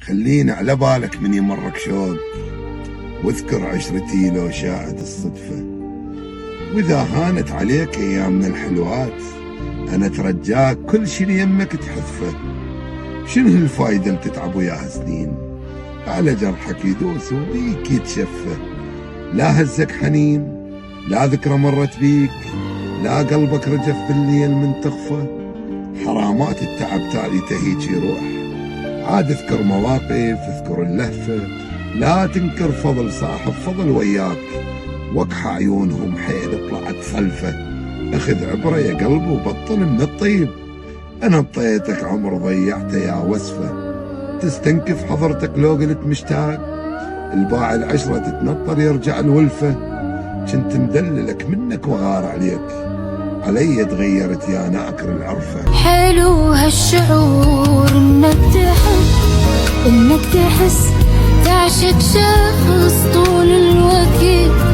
خلينا على بالك من يمرك شوق، واذكر عشرتي لو شاءت الصدفة. واذا هانت عليك ايامنا الحلوات، انا اترجاك كل شي يمك تحذفه. شنو الفايدة اللي تتعب وياها سنين على جرحك يدوس وبيك يتشفى؟ لا هزك حنين، لا ذكرى مرت بيك، لا قلبك رجف بالليل من تخفى. حرامات التعب تالي تهيج يروح، عاد اذكر مواقف، اذكر اللهفة، لا تنكر فضل صاحب فضل وياك. وقح عيونهم حيل طلعت خلفه، اخذ عبرة يا قلب وبطل من الطيب. انا انطيتك عمر ضيعته يا وسفة، تستنكف حضرتك لو قلت مشتاق. الباع العشرة تتنطر يرجع الولفة، كنت مدللك منك وغار عليك، علي تغيرت يا ناكر العرفة. حلو هالشعور انك تحس تعشق شخص طول الوقت،